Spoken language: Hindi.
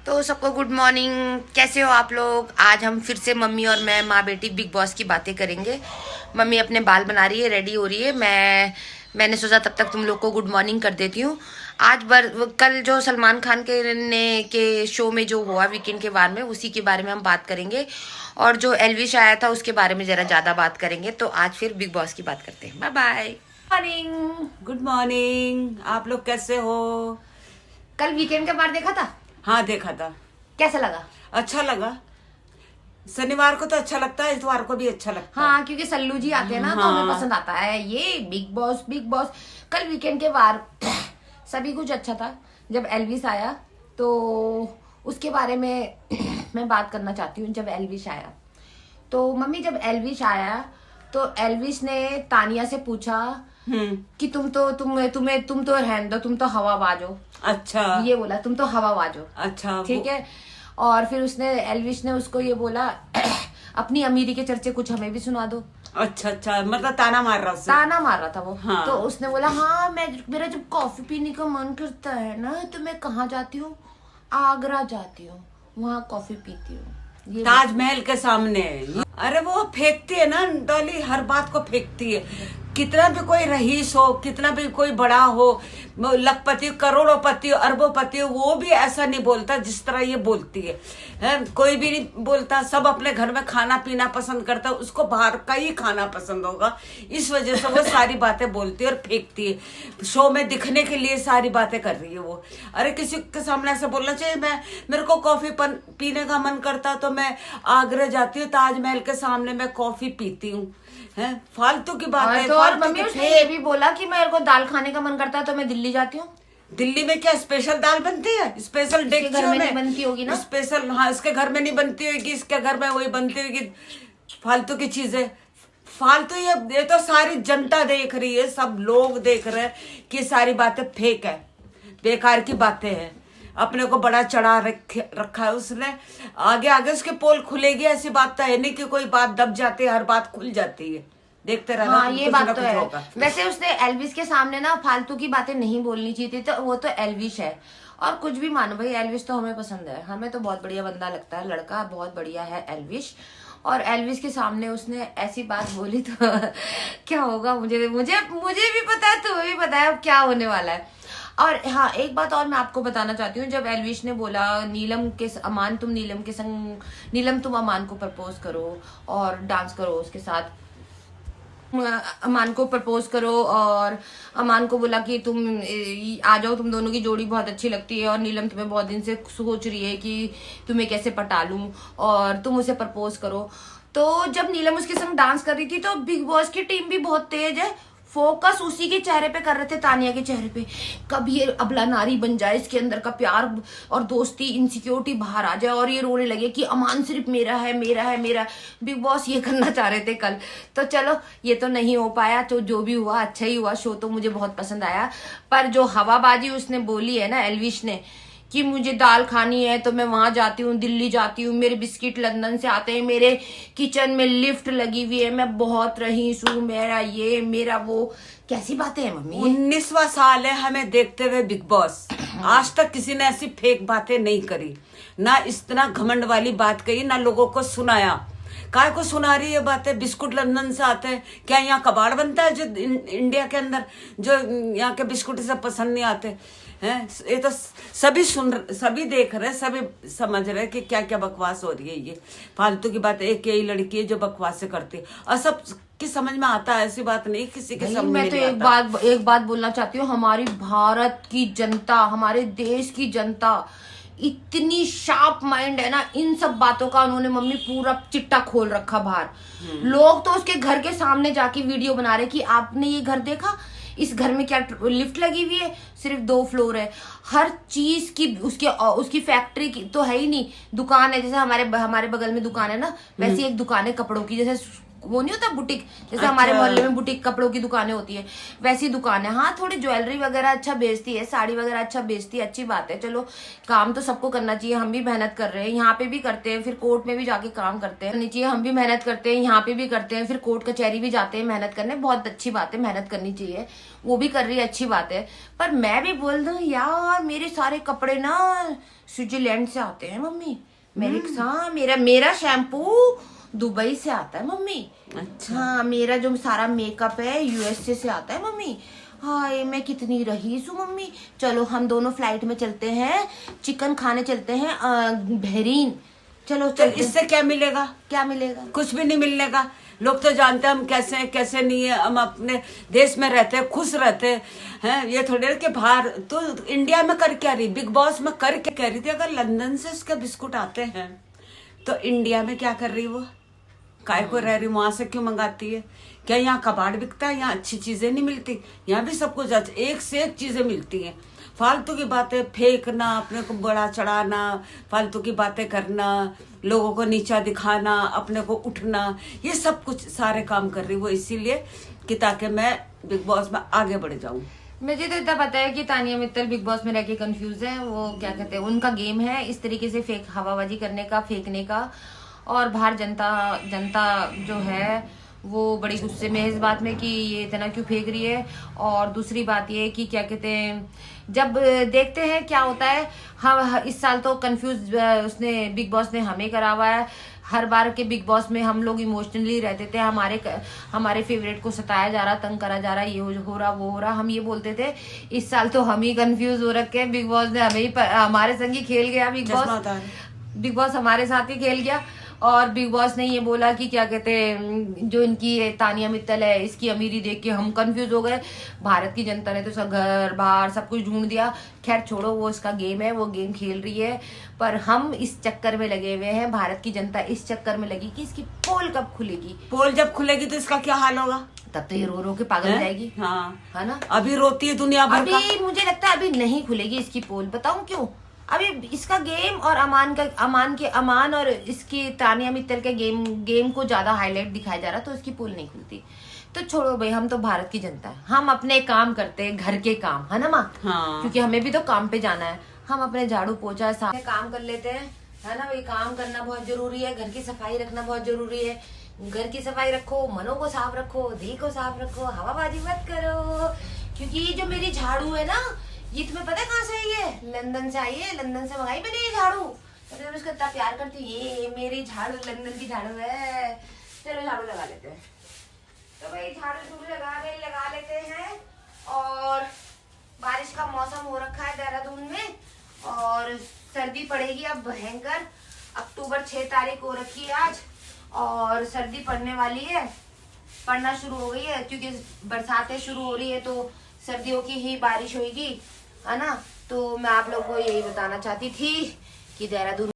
तो सबको गुड मॉर्निंग। कैसे हो आप लोग? आज हम फिर से मम्मी और मैं माँ बेटी बिग बॉस की बातें करेंगे। मम्मी अपने बाल बना रही है, रेडी हो रही है। मैंने सोचा तब तक तुम लोग को गुड मॉर्निंग कर देती हूँ। कल जो सलमान खान के शो में जो हुआ वीकेंड के बारे में, उसी के बारे में हम बात करेंगे। और जो एल्विश आया था उसके बारे में जरा ज्यादा बात करेंगे। तो आज फिर बिग बॉस की बात करते हैं। Bye bye. Morning. Good morning. आप लोग कैसे हो? कल वीकेंड का बार देखा था? हाँ, देखा था। कैसा लगा? अच्छा लगा। शनिवार को तो अच्छा लगता है, इतवार को भी अच्छा लगता है। हाँ, क्योंकि सल्लू जी आते हैं ना, तो हाँ। हमें पसंद आता है ये बिग बॉस। कल वीकेंड के बार सभी कुछ अच्छा था। जब एल्विस आया तो उसके बारे में मैं बात करना चाहती हूँ। जब एल्विस आया तो मम्मी, जब एल्विस आया तो एल्विस ने तानिया से पूछा कि तुम तो रहने दो, तुम तो हवाबाज हो। अच्छा, ये बोला, तुम तो हवाबाज हो। अच्छा, ठीक है। और फिर एल्विश ने उसको ये बोला अपनी अमीरी के चर्चे कुछ हमें भी सुना दो। अच्छा, अच्छा, मतलब ताना मार रहा उसे। ताना मार रहा था वो। हाँ। तो उसने बोला, हाँ मेरा जब कॉफी पीने का मन करता है ना, तो मैं कहाँ जाती हूँ? आगरा जाती हूँ, वहाँ कॉफी पीती हूँ। ये ताजमहल के सामने। अरे वो फेंकती है ना डॉली, हर बात को फेंकती है। कितना भी कोई रईस हो, कितना भी कोई बड़ा हो, लखपति, करोड़ोंपति, अरबोंपति, वो भी ऐसा नहीं बोलता जिस तरह ये बोलती है। कोई भी नहीं बोलता। सब अपने घर में खाना पीना पसंद करता है, उसको बाहर का ही खाना पसंद होगा। इस वजह से वो सारी बातें बोलती है और फेंकती है। शो में दिखने के लिए सारी बातें कर रही है वो। अरे किसी के सामने ऐसा बोलना चाहिए, मेरे को कॉफी पीने का मन करता तो मैं आगरा जाती हूँ, ताजमहल के सामने मैं कॉफी पीती हूँ। फालतू की बात है। तो और मम्मी उसने ये भी बोला कि मेरे को दाल खाने का मन करता है तो मैं दिल्ली जाती हूँ। दिल्ली में क्या स्पेशल दाल बनती है? स्पेशल घर में नहीं बनती होगी ना? स्पेशल, हाँ, इसके घर में नहीं बनती होगी, इसके घर में वही बनती होगी। फालतू की चीजें, फालतू। ये तो सारी जनता देख रही है, सब लोग देख रहे हैं कि सारी बातें फेक है, बेकार की बातें हैं। अपने को बड़ा चढ़ा रखा है उसने। आगे आगे उसके पोल खुलेगी, ऐसी बात तो है नहीं कि कोई बात दब जाती है, हर बात खुल जाती है। देखते रहना। हाँ, ये बात तो है। वैसे उसने एल्विस के सामने ना फालतू की बातें नहीं बोलनी चाहिए थी। तो वो तो एल्विस है, और कुछ भी मानो भाई, एल्विस तो हमें पसंद है। हमें तो बहुत बढ़िया बंदा लगता है, लड़का बहुत बढ़िया है एल्विस। और एल्विस के सामने उसने ऐसी बात बोली तो क्या होगा, मुझे भी पता है, तुम्हें भी पता है अब क्या होने वाला है। और हाँ, एक बात और मैं आपको बताना चाहती हूँ। जब एल्विश ने बोला नीलम तुम अमान को प्रपोज करो और डांस करो उसके साथ, अमान को प्रपोज करो, और अमान को बोला कि तुम आ जाओ, तुम दोनों की जोड़ी बहुत अच्छी लगती है, और नीलम तुम्हें बहुत दिन से सोच रही है कि तुम्हें कैसे पटा लूं और तुम उसे प्रपोज करो। तो जब नीलम उसके संग डांस कर रही थी तो बिग बॉस की टीम भी बहुत तेज है, फोकस उसी के चेहरे पे कर रहे थे, तानिया के चेहरे पे। कब ये अबला नारी बन जाए, इसके अंदर का प्यार और दोस्ती, इनसिक्योरिटी बाहर आ जाए और ये रोने लगे कि अमान सिर्फ मेरा है, मेरा है, मेरा। बिग बॉस ये करना चाह रहे थे कल। तो चलो, ये तो नहीं हो पाया, तो जो भी हुआ अच्छा ही हुआ। शो तो मुझे बहुत पसंद आया, पर जो हवाबाजी उसने बोली है ना एल्विश ने, कि मुझे दाल खानी है तो मैं वहां जाती हूँ, दिल्ली जाती हूँ, मेरे बिस्किट लंदन से आते हैं, मेरे किचन में लिफ्ट लगी हुई है, मैं बहुत रईस हूँ, मेरा ये मेरा वो। कैसी बातें हैं मम्मी? 19वां साल है हमें देखते हुए बिग बॉस। आज तक किसी ने ऐसी फेक बातें नहीं करी, ना इतना घमंड वाली बात कही, ना लोगों को सुनाया। काय को सुना रही है बातें? बिस्कुट लंदन से आते हैं, क्या यहाँ कबाड़ बनता है जो इंडिया के अंदर, जो यहाँ के बिस्कुट से पसंद नहीं आते हैं? ये तो सभी देख रहे, सभी समझ रहे कि क्या क्या बकवास हो रही है। ये फालतू की बात। एक यही लड़की है जो बकवास से करती है, और सब की समझ में आता है, ऐसी बात नहीं किसी के समझ में नहीं आता। मैं तो एक बात बोलना चाहती हूँ। हमारी भारत की जनता, हमारे देश की जनता इतनी शार्प माइंड है ना, इन सब बातों का उन्होंने मम्मी पूरा चिट्टा खोल रखा बाहर। लोग तो उसके घर के सामने जाके वीडियो बना रहे कि आपने ये घर देखा, इस घर में क्या लिफ्ट लगी हुई है, सिर्फ 2 फ्लोर है, हर चीज की उसकी फैक्ट्री की तो है ही नहीं, दुकान है, जैसे हमारे बगल में दुकान है ना, वैसी एक दुकान है कपड़ों की, जैसे वो नहीं होता बुटीक, जैसे अच्छा। हमारे मोहल्ले में बुटीक कपड़ों की दुकानें होती है, वैसी दुकान है। हाँ, थोड़ी ज्वेलरी वगैरह अच्छा बेचती है, साड़ी वगैरह अच्छा बेचती है, अच्छी बात है। चलो, काम तो सबको करना चाहिए, हम भी मेहनत कर रहे हैं, यहाँ पे भी करते हैं, फिर कोर्ट में भी जाके काम करते हैं, करनी चाहिए। हम भी मेहनत करते हैं, यहाँ पे भी करते हैं, फिर कोर्ट कचहरी भी जाते हैं मेहनत करने, बहुत अच्छी बात है, मेहनत करनी चाहिए। वो भी कर रही है, अच्छी बात है। पर मैं भी बोल दूं यार, मेरे सारे कपड़े ना स्विट्जरलैंड से आते हैं मम्मी। मेरा शैम्पू दुबई से आता है मम्मी। अच्छा। हाँ, मेरा जो सारा मेकअप है यूएसए से आता है मम्मी। हाय, मैं कितनी रईस हूँ मम्मी। चलो हम दोनों फ्लाइट में चलते हैं, चिकन खाने चलते हैं बहरीन। चलो तो चलते। इससे क्या मिलेगा? क्या मिलेगा? कुछ भी नहीं मिलने का। लोग तो जानते हैं हम कैसे हैं, कैसे नहीं है। हम अपने देश में रहते हैं, खुश रहते हैं। ये थोड़े कि बाहर तो इंडिया में कर क्या रही, बिग बॉस में कर क्या कह रही थी। अगर लंदन से उसके बिस्कुट आते हैं तो इंडिया में क्या कर रही वो, काय को रह रही, वहां से क्यों मंगाती है? क्या यहाँ कबाड़ बिकता है? यहाँ अच्छी चीजें नहीं मिलती? यहाँ भी सब कुछ एक से एक चीजें मिलती हैं। फालतू की बातें फेंकना, अपने को बड़ा चढ़ाना, फालतू की बातें करना, लोगों को नीचा दिखाना, अपने को उठना, ये सब कुछ सारे काम कर रही वो इसीलिए कि ताकि मैं बिग बॉस में आगे बढ़ जाऊं। मुझे तो इतना पता है कि तानिया मित्तल बिग बॉस में रह के कंफ्यूज है। वो क्या कहते हैं, उनका गेम है इस तरीके से फेक हवाबाजी करने का, फेंकने का। और बाहर जनता जो है वो बड़ी गुस्से में है इस बात में कि ये इतना क्यों फेंक रही है। और दूसरी बात ये कि क्या कहते हैं, जब देखते हैं क्या होता है। हम इस साल तो कंफ्यूज उसने बिग बॉस ने हमें करा हुआ है। हर बार के बिग बॉस में हम लोग इमोशनली रहते थे, हमारे फेवरेट को सताया जा रहा, तंग करा जा रहा, ये हो रहा, वो हो रहा, हम ये बोलते थे। इस साल तो हम ही कंफ्यूज हो रखे हैं, बिग बॉस ने हमें ही हमारे संग ही खेल गया। बिग बॉस हमारे साथ ही खेल गया। और बिग बॉस ने ये बोला कि क्या कहते हैं, जो इनकी तानिया मित्तल है इसकी अमीरी देख के हम कंफ्यूज हो गए। भारत की जनता ने तो सब घर बाहर सब कुछ ढूंढ दिया। खैर छोड़ो, वो इसका गेम है, वो गेम खेल रही है। पर हम इस चक्कर में लगे हुए हैं, भारत की जनता इस चक्कर में लगी कि इसकी पोल कब खुलेगी। पोल जब खुलेगी तो इसका क्या हाल होगा? तब तो ये रो रो के पागल हो जाएगी। हाँ, है ना? अभी रोती है दुनिया भर का। अभी मुझे लगता है अभी नहीं खुलेगी इसकी पोल। बताऊं क्यों? अभी इसका गेम और अमान और इसकी तानिया मित्तल के गेम को ज्यादा हाईलाइट दिखाया जा रहा, तो इसकी पोल नहीं खुलती। तो छोड़ो भाई, हम तो भारत की जनता है, हम अपने काम करते हैं, घर के काम, है ना माँ? हाँ। क्योंकि हमें भी तो काम पे जाना है। हम अपने झाड़ू पोछा सारे काम कर लेते हैं, है ना भाई? काम करना बहुत जरूरी है, घर की सफाई रखना बहुत जरूरी है। घर की सफाई रखो, मनों को साफ रखो, देह को साफ रखो, हवाबाजी मत करो। क्योंकि ये जो मेरी झाड़ू है ना, ये तुम्हें पता है कहाँ से आई है? लंदन से आई है, लंदन से मंगाई मैंने ये झाड़ू। तो मैं उसका इतना प्यार करती हूँ। ये मेरी झाड़ू लंदन की झाड़ू है। चलो झाड़ू लगा लेते हैं। तो भाई झाड़ू लगा लेते हैं। और बारिश का मौसम हो रखा है देहरादून में, और सर्दी पड़ेगी अब भयंकर। अक्टूबर 6 तारीख हो रखी है आज, और सर्दी पड़ने वाली है, पड़ना शुरू हो गई है। क्योंकि बरसातें शुरू हो रही है तो सर्दियों की ही बारिश होगी, है ना? तो मैं आप लोगों को यही बताना चाहती थी कि देहरादून